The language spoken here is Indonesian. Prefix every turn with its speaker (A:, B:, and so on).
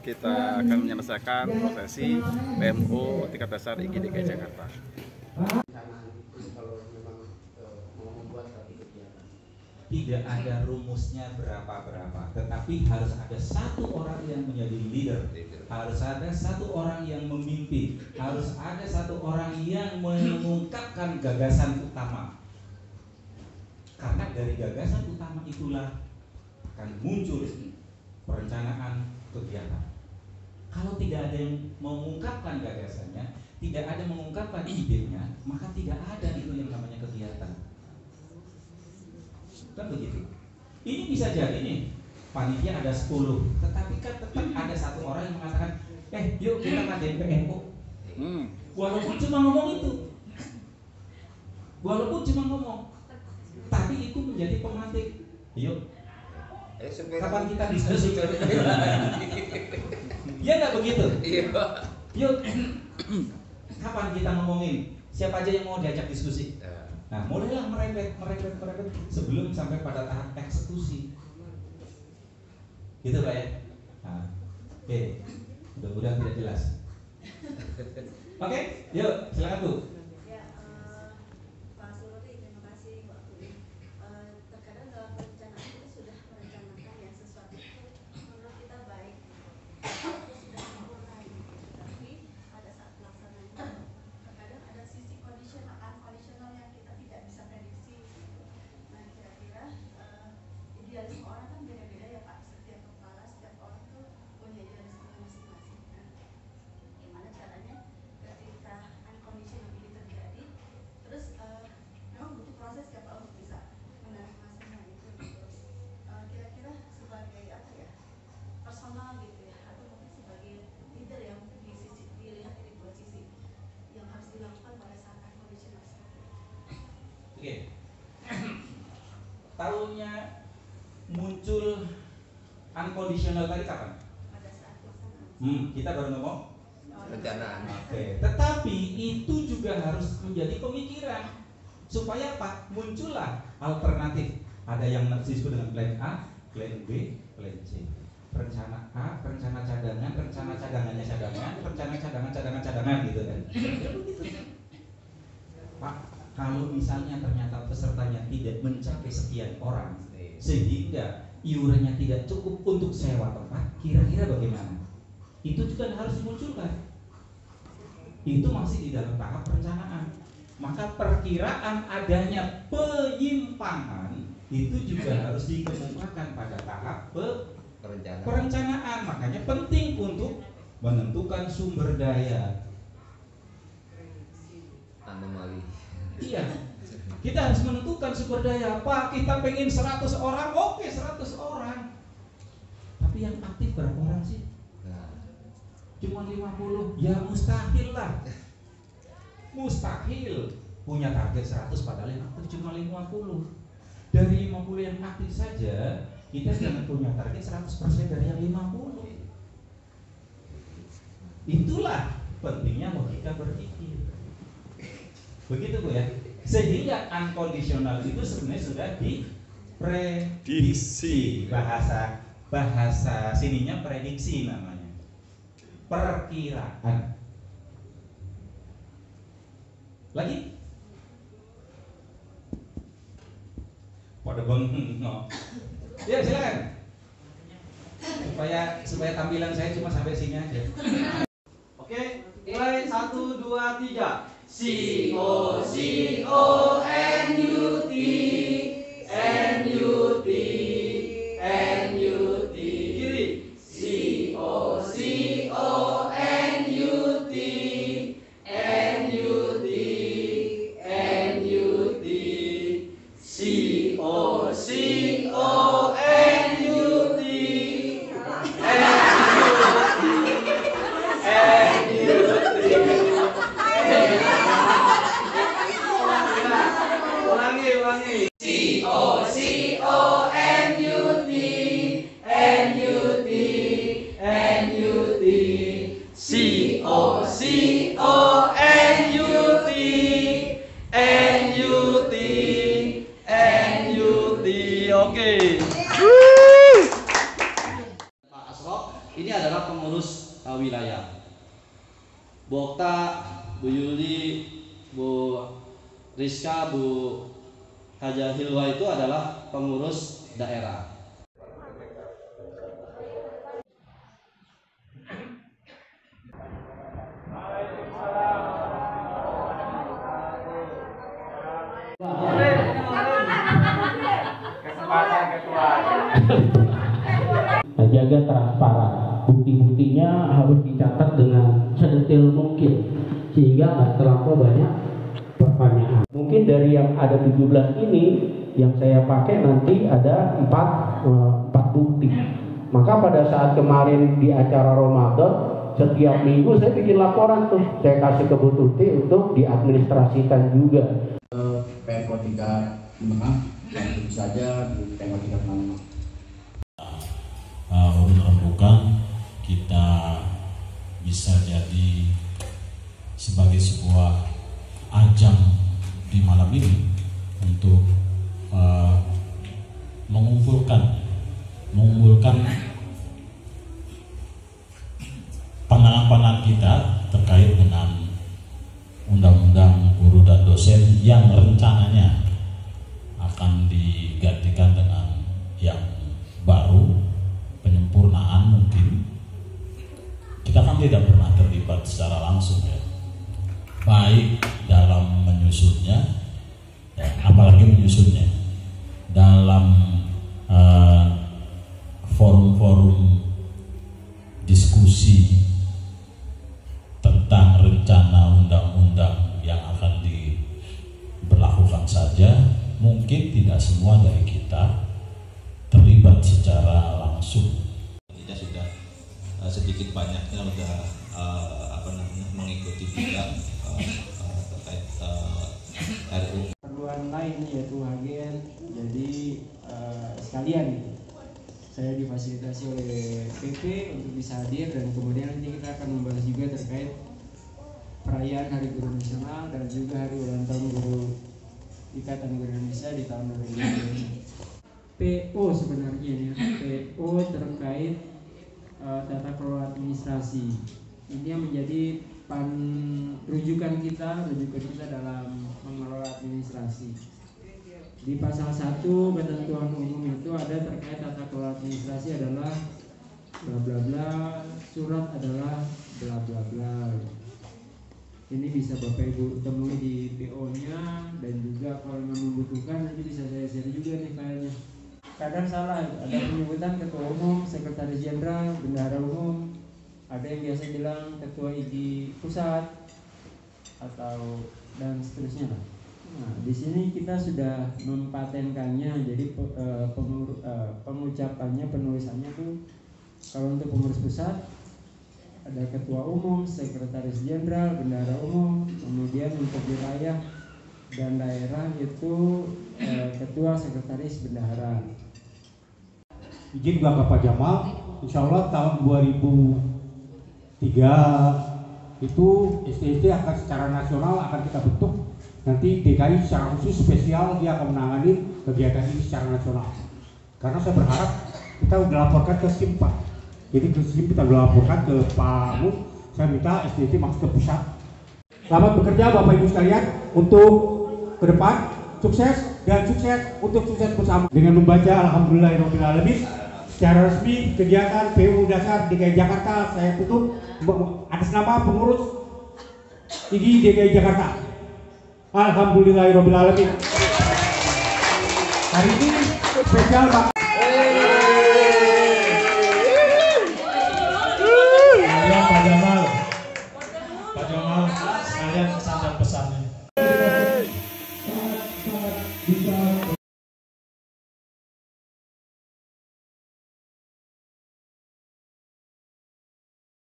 A: kita akan menyelesaikan prosesi PMO tingkat dasar IGD DKI Jakarta.
B: Tidak ada rumusnya berapa-berapa, tetapi harus ada satu orang yang menjadi leader, harus ada satu orang yang memimpin, harus ada satu orang yang mengungkapkan gagasan utama. Karena dari gagasan utama itulah akan muncul perencanaan kegiatan. Kalau tidak ada yang mengungkapkan gagasannya, tidak ada mengungkapkan idenya, maka tidak ada itu yang namanya kegiatan. Kan begitu. Ini bisa jadi nih, panitia ada 10, tetapi kan tetap ada satu orang yang mengatakan, yuk kita ngadain PMO. Walaupun cuma ngomong itu, tapi itu menjadi pemantik. Yuk, kapan kita diskusi? Ya nggak begitu? Yuk, kapan kita ngomongin? Siapa aja yang mau diajak diskusi? Nah, mulailah merembet sebelum sampai pada tahap eksekusi. Gitu Pak ya? Nah, oke. Mudah-mudahan tidak jelas. Oke, yuk silakan Bu.
C: Ya, Pak Sururi, terima kasih waktu. Terkadang dalam perencanaan kita sudah merencanakan ya sesuatu itu menurut kita baik, itu sudah sempurna, tapi pada saat pelaksanaannya terkadang ada sisi kondisional, unconditional yang kita tidak bisa prediksi. Nah, kira-kira idealisme orang kan beda-beda ya Pak. Setiap kepala, setiap orang tuh punya idealisme masing-masing. Nah, gimana caranya ketika unconditional ini terjadi, terus memang butuh proses ya Pak untuk bisa menarik masanya itu gitu. Kira-kira sebagai apa ya, personal gitu ya, atau mungkin sebagai leader yang di sisi dilihat dari dua sisi yang harus dilakukan pada saat unconditional seperti itu.
B: Oke. Tahunnya muncul unconditional tadi kapan?
C: Pada saat pelaksanaan.
B: Kita baru ngomong
D: Rencana.
B: Oke, tetapi itu juga harus menjadi pemikiran supaya apa? Muncullah alternatif. Ada yang disebut dengan plan A, plan B, plan C. Rencana A, rencana cadangan, rencana cadangannya cadangan, rencana cadangan gitu kan. Pak, kalau misalnya ternyata pesertanya tidak mencapai sekian orang, sehingga iurannya tidak cukup untuk sewa tempat, kira-kira bagaimana? Itu juga harus dimunculkan. Itu masih di dalam tahap perencanaan. Maka perkiraan adanya penyimpangan itu juga harus dikemukakan pada tahap perencanaan. Makanya penting untuk menentukan sumber daya.
D: Anomali.
B: Iya, kita harus menentukan sumber daya. Pak, kita pengen 100 orang, oke 100 orang. Tapi yang aktif berapa orang sih? Cuma 50, ya mustahil lah. Mustahil punya target 100 padahal yang aktif cuma 50. Dari 50 yang aktif saja, kita jangan punya target 100% dari yang 50. Itulah pentingnya logika berpikir. Begitu Bu ya. Sehingga unconditional itu sebenarnya sudah diprediksi. Bahasa sininya prediksi namanya. Perkiraan. Lagi? Pada bengong. Ya silakan. Supaya tampilan saya cuma sampai sini aja.
E: Oke, mulai 1, 2, 3.
F: COCONUT NUT NUT
E: Kiri.
F: COCONUT NUT NUT
E: Ulangi.
G: ini adalah pengurus wilayah. Bu Okta, Bu Yuli, Bu Rizka, Bu Haja Hilwa itu adalah pengurus daerah.
H: Jaga transparan, bukti-buktinya harus dicatat dengan sedetail mungkin sehingga nggak terlampau banyak pertanyaan. Mungkin dari yang ada 17 ini yang saya pakai nanti ada 4 bukti. Maka pada saat kemarin di acara Ramadan, setiap minggu saya bikin laporan tuh, saya kasih ke Bu Tuti untuk diadministrasikan juga.
I: PMO 35 yang tentu saja di PMO 35.
J: Rembukan kita bisa jadi sebagai sebuah ajang di malam ini untuk mengumpulkan pandangan-pandangan kita terkait dengan undang-undang guru dan dosen yang rencananya akan digantikan dengan yang baru, penyempurnaan mungkin. Kita kan tidak pernah terlibat secara langsung ya, baik dalam menyusunnya, ya, apalagi menyusunnya dalam forum-forum diskusi tentang rencana undang-undang yang akan diberlakukan saja. Mungkin tidak semua dari kita terlibat secara langsung.
K: Kita sudah sedikit banyaknya sudah mengikuti juga terkait RUU.
L: Perluan lain yaitu agen, jadi sekalian gitu. Saya difasilitasi oleh PP untuk bisa hadir dan kemudian nanti kita akan membahas juga terkait perayaan Hari Guru Nasional dan juga hari ulang tahun Guru Ikatan Guru Indonesia di tahun 2020. PO sebenarnya ya, PO terkait tata kelola administrasi. Ini yang menjadi rujukan kita dalam mengelola administrasi. Di pasal 1 ketentuan umum itu ada terkait tata kelola administrasi adalah bla bla bla, surat adalah bla bla bla. Ini bisa Bapak Ibu temui di PO-nya dan juga kalau membutuhkan nanti bisa saya share juga nih filenya. Kadang salah, ada penyebutan ketua umum, sekretaris jenderal, bendahara umum, ada yang biasa bilang ketua IG pusat atau dan seterusnya lah. Nah, di sini kita sudah mempatenkannya, jadi pengucapannya, penulisannya tuh kalau untuk pengurus pusat ada ketua umum, sekretaris jenderal, bendahara umum, kemudian untuk wilayah dan daerah itu ketua, sekretaris, bendahara.
M: Izin juga ke Pak Jamal, insya Allah tahun 2003 itu STT akan secara nasional akan kita bentuk. Nanti DKI secara khusus spesial dia akan menangani kegiatan ini secara nasional. Karena saya berharap kita sudah laporkan ke SIM Pak. Jadi ke SIM kita sudah laporkan ke Pak Mu. Saya minta STT masuk ke pusat. Selamat bekerja Bapak Ibu sekalian untuk ke depan. Sukses dan sukses untuk sukses bersama. Dengan membaca Alhamdulillahirrahmanirrahim secara resmi kegiatan PU Dasar DKI Jakarta saya tutup atas nama pengurus IG DKI Jakarta. Alhamdulillahirrahmanirrahim. Hari ini spesial Pak.
J: Pak Jamal sekalian pesan dan pesannya.